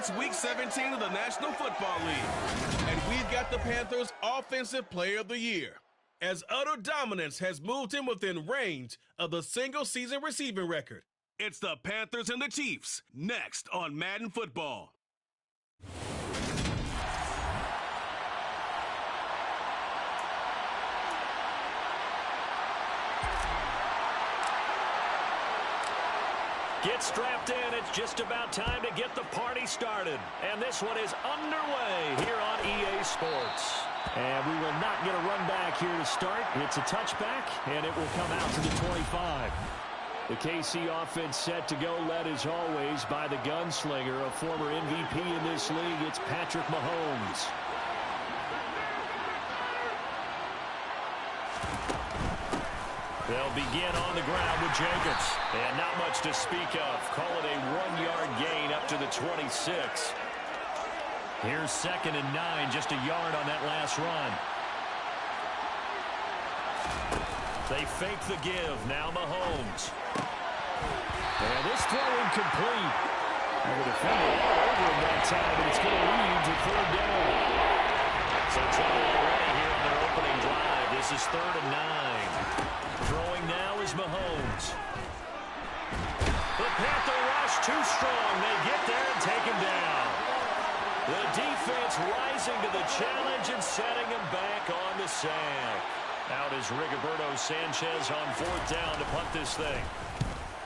It's Week 17 of the National Football League, and we've got the Panthers' Offensive Player of the Year, as utter dominance has moved him within range of the single-season receiving record. It's the Panthers and the Chiefs, next on Madden Football. Get strapped in. It's just about time to get the party started. And this one is underway here on EA Sports. And we will not get a run back here to start. It's a touchback, and it will come out to the 25. The KC offense set to go, led as always by the gunslinger, a former MVP in this league. It's Patrick Mahomes. They'll begin on the ground with Jacobs. And not much to speak of. Call it a 1-yard gain up to the 26. Here's 2nd and 9, just a yard on that last run. They fake the give. Now Mahomes. And this throw incomplete. And the defender all over him that time, but it's going to lead to 3rd down. So trouble already here on their opening drive. This is 3rd and 9. Throwing now is Mahomes. The Panther rush too strong. They get there and take him down. The defense rising to the challenge and setting him back on the sack. Out is Rigoberto Sanchez on 4th down to punt this thing.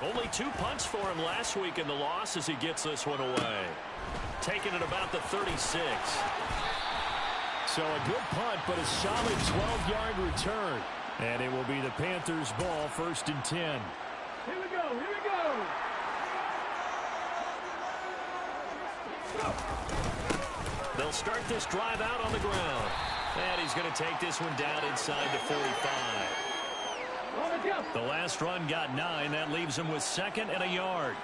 Only 2 punts for him last week in the loss as he gets this one away. Taking it about the 36. So a good punt, but a solid 12-yard return. And it will be the Panthers' ball, 1st and 10. Here we go, here we go. They'll start this drive out on the ground. And he's going to take this one down inside the 45. The last run got 9. That leaves him with 2nd and a yard.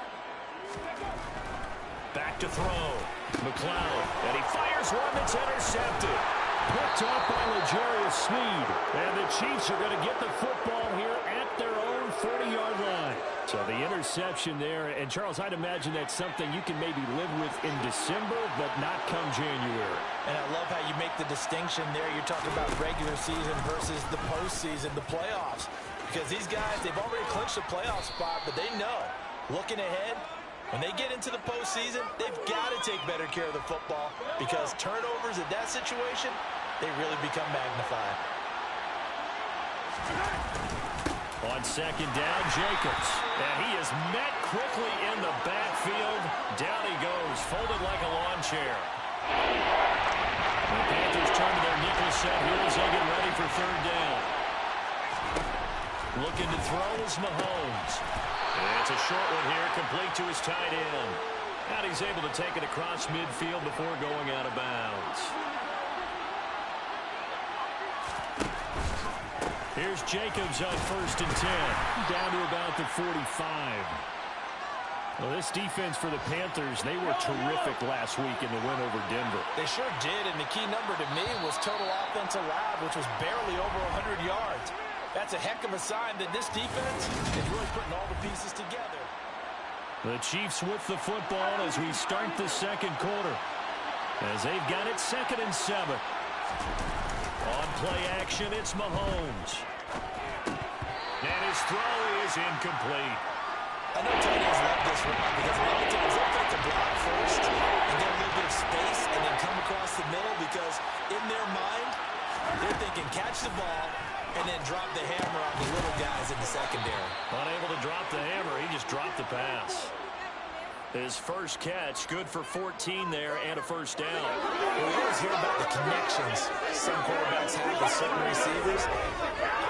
Back to throw. McLeod. And he fires one that's intercepted. Picked off by L'Jarius Sneed. And the Chiefs are going to get the football here at their own 40-yard line. So the interception there. And, Charles, I'd imagine that's something you can maybe live with in December, but not come January. And I love how you make the distinction there. You're talking about regular season versus the postseason, the playoffs. Because these guys, they've already clinched a playoff spot, but they know, looking ahead, when they get into the postseason, they've got to take better care of the football because turnovers in that situation, they really become magnified. On 2nd down, Jacobs. And he is met quickly in the backfield. Down he goes, folded like a lawn chair. The Panthers turn to their nickel set here as they get ready for 3rd down. Looking to throw is Mahomes. It's a short one here, complete to his tight end. And he's able to take it across midfield before going out of bounds. Here's Jacobs on 1st and 10, down to about the 45. Well, this defense for the Panthers, they were terrific last week in the win over Denver. They sure did, and the key number to me was total offense allowed, which was barely over 100 yards. That's a heck of a sign that this defense is really putting all the pieces together. The Chiefs with the football as we start the 2nd quarter. As they've got it 2nd and 7. On play action, it's Mahomes. And his throw is incomplete. I know tight ends love this route because a lot of times they'll take the block first and get a little bit of space and then come across the middle because in their mind, they're thinking catch the ball and then drop the hammer on the little guys in the secondary. Unable to drop the hammer, he just dropped the pass. His first catch, good for 14 there and a 1st down. We always hear about the connections some quarterbacks have with certain receivers.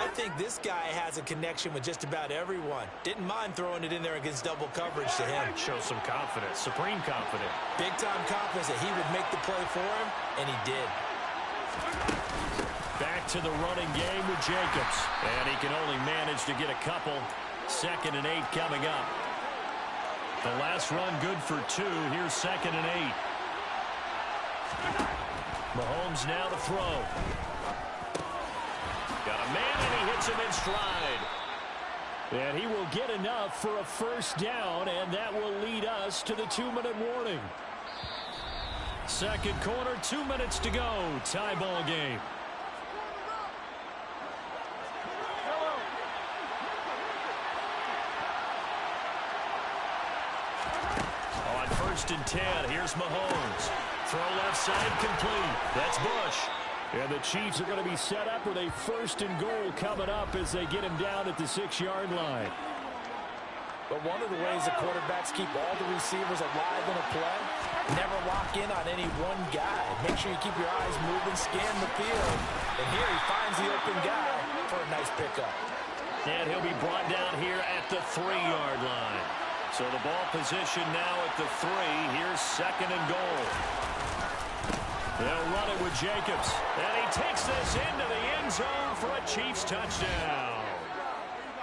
I think this guy has a connection with just about everyone. Didn't mind throwing it in there against double coverage to him. Shows some confidence, supreme confidence. Big-time confidence that he would make the play for him, and he did. Back to the running game with Jacobs. And he can only manage to get a couple. 2nd and 8 coming up. The last run good for 2. Here's 2nd and 8. Mahomes now to throw. Got a man and he hits him in stride. And he will get enough for a 1st down, and that will lead us to the 2-minute warning. Second quarter, 2 minutes to go. Tie ball game. On 1st and 10, here's Mahomes. Throw left side complete. That's Bush. And the Chiefs are going to be set up with a 1st and goal coming up as they get him down at the 6-yard line. But one of the ways the quarterbacks keep all the receivers alive in a play, never lock in on any one guy. Make sure you keep your eyes moving, scan the field. And here he finds the open guy for a nice pickup. And he'll be brought down here at the 3-yard line. So the ball position now at the 3. Here's 2nd and goal. They'll run it with Jacobs. And he takes this into the end zone for a Chiefs touchdown.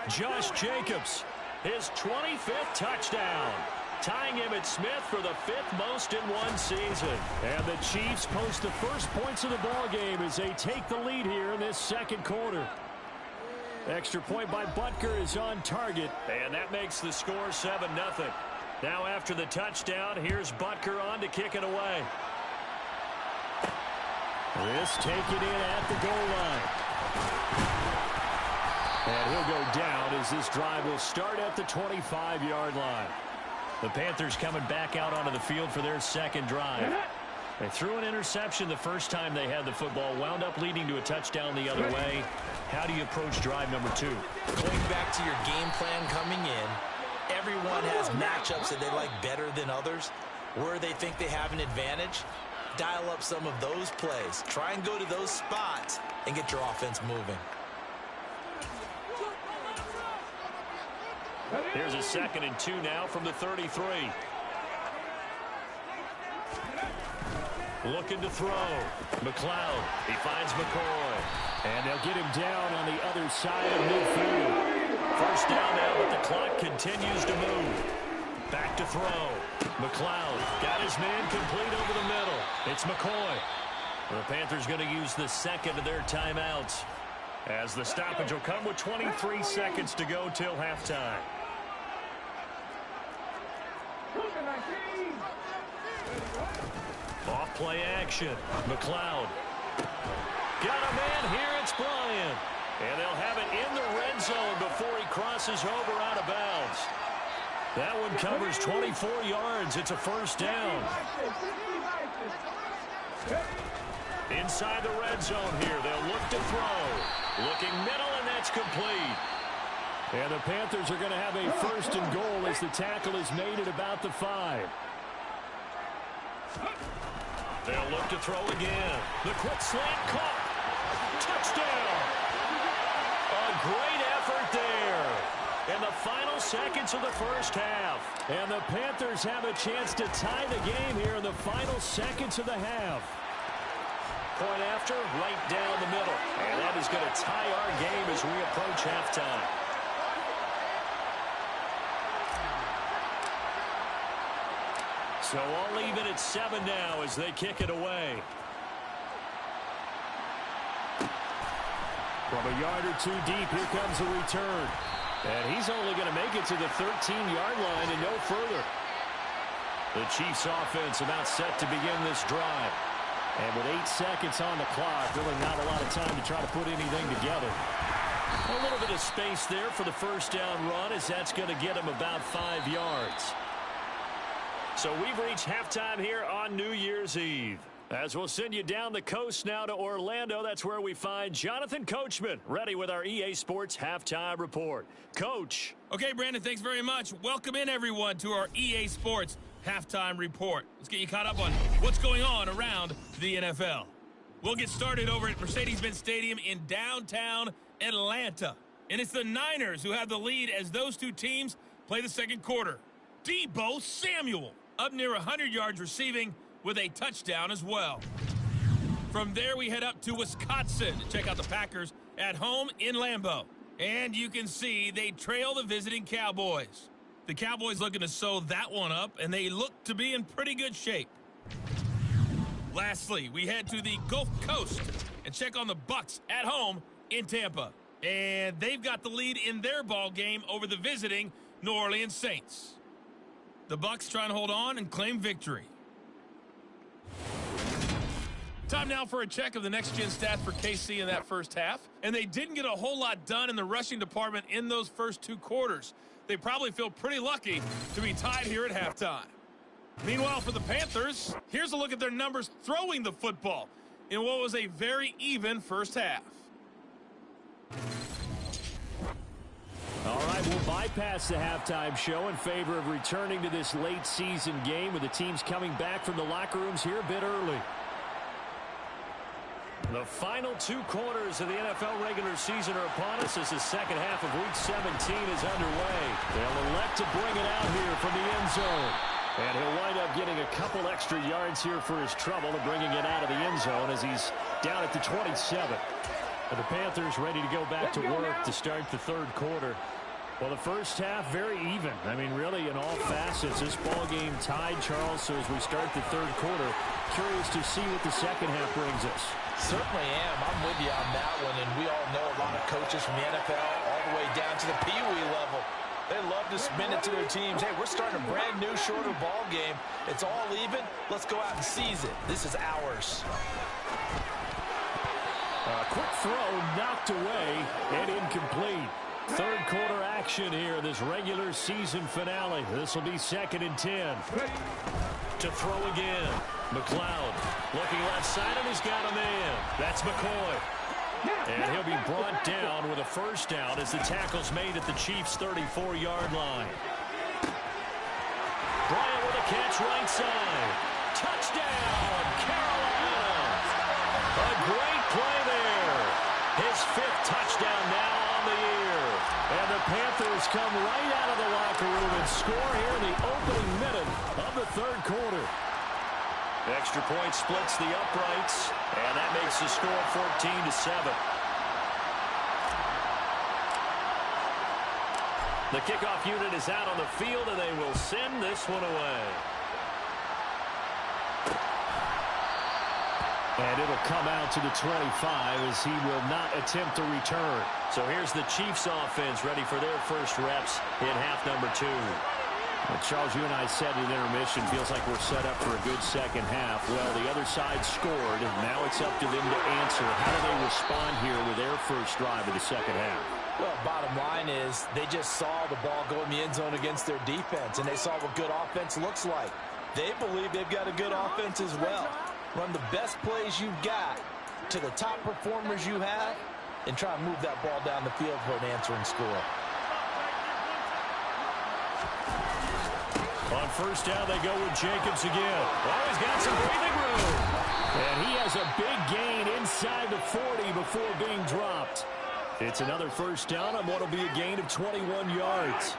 Josh Jacobs, his 25th touchdown, tying Emmitt Smith for the 5th most in one season. And the Chiefs post the first points of the ball game as they take the lead here in this 2nd quarter. Extra point by Butker is on target, and that makes the score 7-0. Now after the touchdown, here's Butker on to kick it away. This taken in at the goal line. And he'll go down as this drive will start at the 25-yard line. The Panthers coming back out onto the field for their 2nd drive. They threw an interception the first time they had the football, wound up leading to a touchdown the other way. How do you approach drive number 2? Going back to your game plan coming in, everyone has matchups that they like better than others. Where they think they have an advantage, dial up some of those plays. Try and go to those spots and get your offense moving. Here's a 2nd and 2 now from the 33. Looking to throw. McLeod. He finds McCoy. And they'll get him down on the other side of midfield. First down now, but the clock continues to move. Back to throw. McLeod got his man complete over the middle. It's McCoy. The Panthers going to use the 2nd of their timeouts, as the stoppage will come with 23 seconds to go till halftime. Off play action. McLeod. Got a man here. It's Bryant. And they'll have it in the red zone before he crosses over out of bounds. That one covers 24 yards. It's a 1st down. Inside the red zone here. They'll look to throw. Looking middle, and that's complete. And the Panthers are going to have a 1st and goal as the tackle is made at about the 5. They'll look to throw again. The quick slant caught. Touchdown. A great effort there. In the final seconds of the first half. And the Panthers have a chance to tie the game here in the final seconds of the half. Point after, right down the middle. And that is going to tie our game as we approach halftime. So all even at 7 now as they kick it away. From a yard or 2 deep, here comes a return. And he's only going to make it to the 13-yard line and no further. The Chiefs offense about set to begin this drive. And with 8 seconds on the clock, really not a lot of time to try to put anything together. A little bit of space there for the first down run, as that's going to get him about 5 yards. So we've reached halftime here on New Year's Eve. As we'll send you down the coast now to Orlando, that's where we find Jonathan Coachman, ready with our EA Sports Halftime Report. Coach. Okay, Brandon, thanks very much. Welcome in, everyone, to our EA Sports Halftime Report. Let's get you caught up on what's going on around the NFL. We'll get started over at Mercedes-Benz Stadium in downtown Atlanta. And it's the Niners who have the lead as those two teams play the second quarter. Deebo Samuel up near 100 yards receiving with a touchdown as well. From there, we head up to Wisconsin to check out the Packers at home in Lambeau. And you can see they trail the visiting Cowboys. The Cowboys looking to sew that one up, and they look to be in pretty good shape. Lastly, we head to the Gulf Coast and check on the Bucs at home in Tampa. And they've got the lead in their ball game over the visiting New Orleans Saints. The Bucs trying to hold on and claim victory. Time now for a check of the next-gen stats for KC in that first half. And they didn't get a whole lot done in the rushing department in those first 2 quarters. They probably feel pretty lucky to be tied here at halftime. Meanwhile, for the Panthers, here's a look at their numbers throwing the football in what was a very even first half. All right, we'll bypass the halftime show in favor of returning to this late season game with the teams coming back from the locker rooms here a bit early. The final 2 quarters of the NFL regular season are upon us as the second half of Week 17 is underway. They'll elect to bring it out here from the end zone. And he'll wind up getting a couple extra yards here for his trouble and bringing it out of the end zone as he's down at the 27. And the Panthers ready to go back to work to start the third quarter. Well, the first half, very even. I mean, really, in all facets, this ball game tied, Charles. So as we start the third quarter, curious to see what the second half brings us. Certainly am. I'm with you on that one. And we all know a lot of coaches from the NFL all the way down to the Pee Wee level. They love to spin it to their teams. Hey, we're starting a brand new, shorter ball game. It's all even. Let's go out and seize it. This is ours. A quick throw knocked away and incomplete. Third quarter action here, this regular season finale. This will be 2nd and 10. To throw again. McLeod looking left side, and he's got a man. That's McCoy. And he'll be brought down with a first down as the tackle's made at the Chiefs' 34-yard line. Bryant with a catch right side. Touchdown, Carolina. A great play there. His 5th touchdown now on the year. And the Panthers come right out of the locker room and score here in the opening minute of the third quarter. Extra point splits the uprights, and that makes the score 14-7. The kickoff unit is out on the field, and they will send this one away. And it'll come out to the 25 as he will not attempt to return. So here's the Chiefs offense ready for their first reps in half number 2. Well, Charles, you and I said in intermission, feels like we're set up for a good second half. Well, the other side scored, and now it's up to them to answer. How do they respond here with their first drive of the second half? Well, bottom line is they just saw the ball go in the end zone against their defense, and they saw what good offense looks like. They believe they've got a good offense as well. Run the best plays you've got to the top performers you have, and try and move that ball down the field for an answering score. On first down, they go with Jacobs again. Oh, he's got some breathing room. And he has a big gain inside the 40 before being dropped. It's another first down on what will be a gain of 21 yards.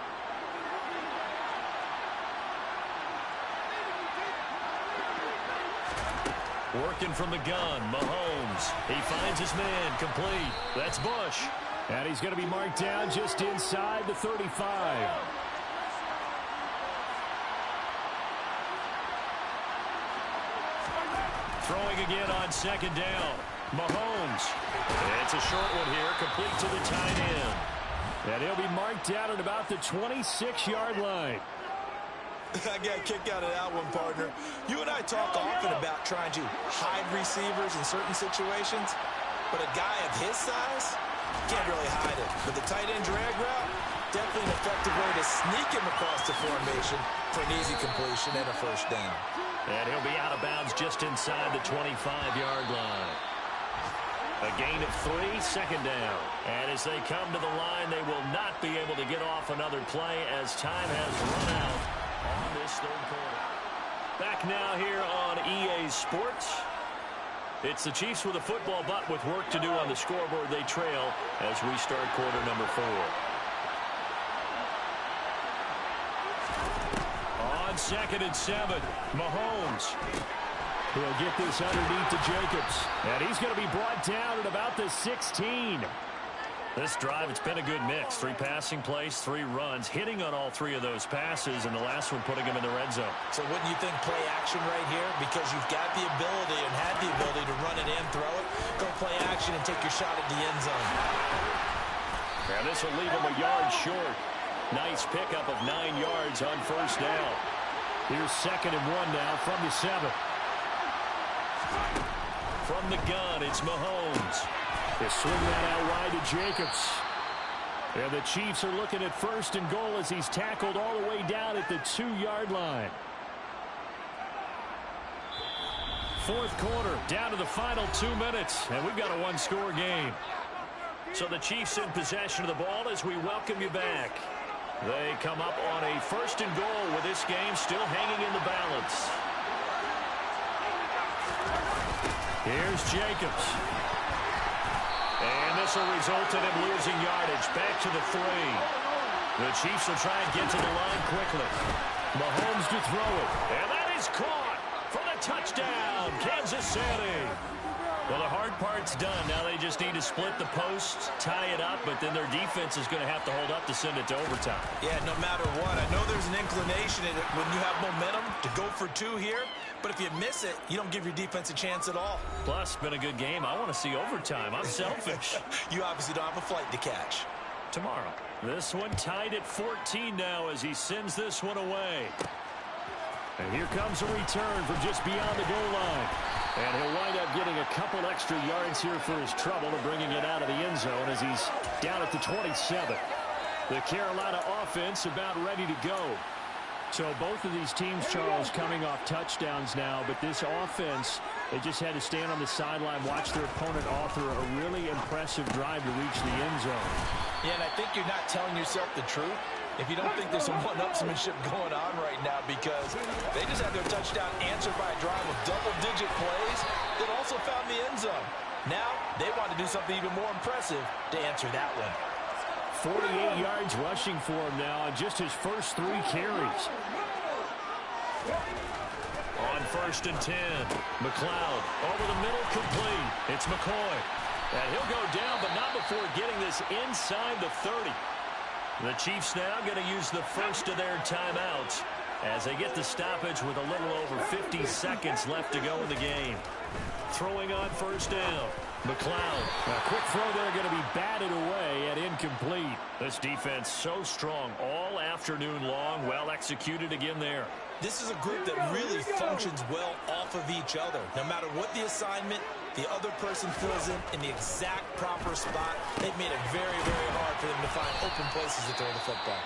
Working from the gun, Mahomes. He finds his man, complete. That's Bush. And he's going to be marked down just inside the 35. Throwing again on second down. Mahomes. It's a short one here, complete to the tight end. And he'll be marked down at about the 26-yard line. I got a kick out of that one, partner. You and I talk often about trying to hide receivers in certain situations, but a guy of his size can't really hide it. But the tight end drag route, definitely an effective way to sneak him across the formation for an easy completion and a first down. And he'll be out of bounds just inside the 25-yard line. A gain of 3, second down. And as they come to the line, they will not be able to get off another play as time has run out on this third quarter. Back now here on EA Sports. It's the Chiefs with a football, but with work to do on the scoreboard, they trail as we start quarter number 4. On 2nd and 7, Mahomes. He'll get this underneath to Jacobs. And he's going to be brought down at about the 16. This drive, it's been a good mix. 3 passing plays, 3 runs, hitting on all 3 of those passes, and the last one putting him in the red zone. So wouldn't you think play action right here? Because you've got the ability and had the ability to run it in, throw it, go play action and take your shot at the end zone. And this will leave him a yard short. Nice pickup of 9 yards on first down. Here's 2nd and 1 now from the 7. From the gun, it's Mahomes. They swing that out wide to Jacobs. And the Chiefs are looking at 1st and goal as he's tackled all the way down at the 2-yard line. 4th quarter, down to the final 2 minutes, and we've got a 1-score game. So the Chiefs in possession of the ball as we welcome you back. They come up on a 1st and goal with this game still hanging in the balance. Here's Jacobs. And this will result in him losing yardage. Back to the 3. The Chiefs will try and get to the line quickly. Mahomes to throw it. And that is caught for the touchdown, Kansas City. Well, the hard part's done. Now they just need to split the posts, tie it up, but then their defense is going to have to hold up to send it to overtime. Yeah, no matter what. I know there's an inclination in it when you have momentum to go for 2 here, but if you miss it, you don't give your defense a chance at all. Plus, been a good game. I want to see overtime. I'm selfish. You obviously don't have a flight to catch. Tomorrow. This one tied at 14 now as he sends this one away. And here comes a return from just beyond the goal line. And he'll wind up getting a couple extra yards here for his trouble and bringing it out of the end zone as he's down at the 27. The Carolina offense about ready to go. So both of these teams, Charles, coming off touchdowns now, but this offense, they just had to stand on the sideline, watch their opponent author a really impressive drive to reach the end zone. Yeah, and I think you're not telling yourself the truth if you don't think there's some one-upsmanship going on right now, because they just had their touchdown answered by a drive of double-digit plays that also found the end zone. Now they want to do something even more impressive to answer that one. 48 yards rushing for him now on just his first 3 carries. On 1st and 10, McLeod over the middle, complete. It's McCoy. And he'll go down, but not before getting this inside the 30. The Chiefs now going to use the first of their timeouts as they get the stoppage with a little over 50 seconds left to go in the game. Throwing on 1st down. McLeod. A quick throw there going to be batted away and incomplete. This defense so strong all afternoon long. Well executed again there. This is a group that really functions well off of each other. No matter what the assignment, the other person fills in the exact proper spot. They've made it very, very hard for them to find open places to throw the football.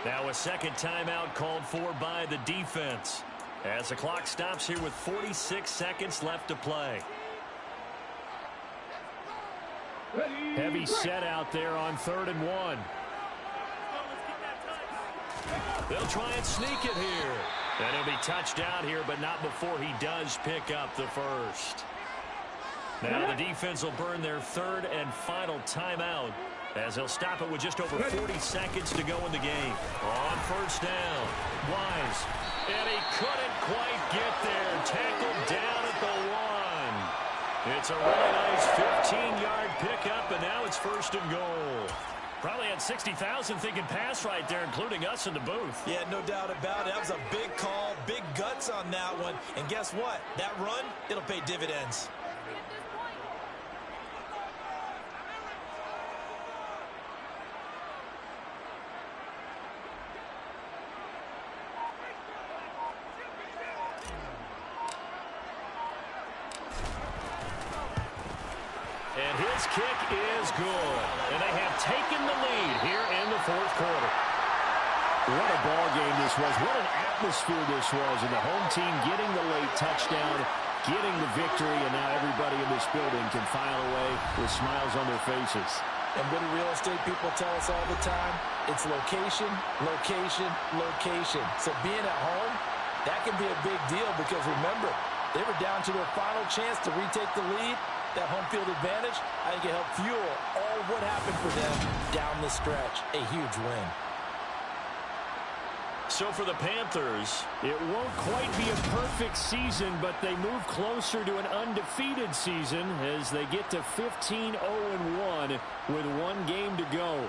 Now a second timeout called for by the defense as the clock stops here with 46 seconds left to play. Heavy set out there on 3rd and 1. They'll try and sneak it here. And he'll be touched down here, but not before he does pick up the first. Now the defense will burn their 3rd and final timeout as they'll stop it with just over 40 seconds to go in the game. On 1st down, Wise. And he couldn't quite get there. Tackled down at the 1. It's a really nice 15-yard pickup, and now it's 1st and goal. Probably had 60,000 thinking pass right there, including us in the booth. Yeah, no doubt about it. That was a big call, big guts on that one. And guess what? That run, it'll pay dividends. And his kick is good. And they have taken the lead here in the 4th quarter. What a ball game this was. What an atmosphere this was. And the home team getting the late touchdown, getting the victory, and now everybody in this building can file away with smiles on their faces. And what do real estate people tell us all the time? It's location, location, location. So being at home, that can be a big deal because remember, they were down to their final chance to retake the lead. That home field advantage, I think it helped fuel all what happened for them down the stretch. A huge win. So for the Panthers, it won't quite be a perfect season, but they move closer to an undefeated season as they get to 15-0-1 with 1 game to go.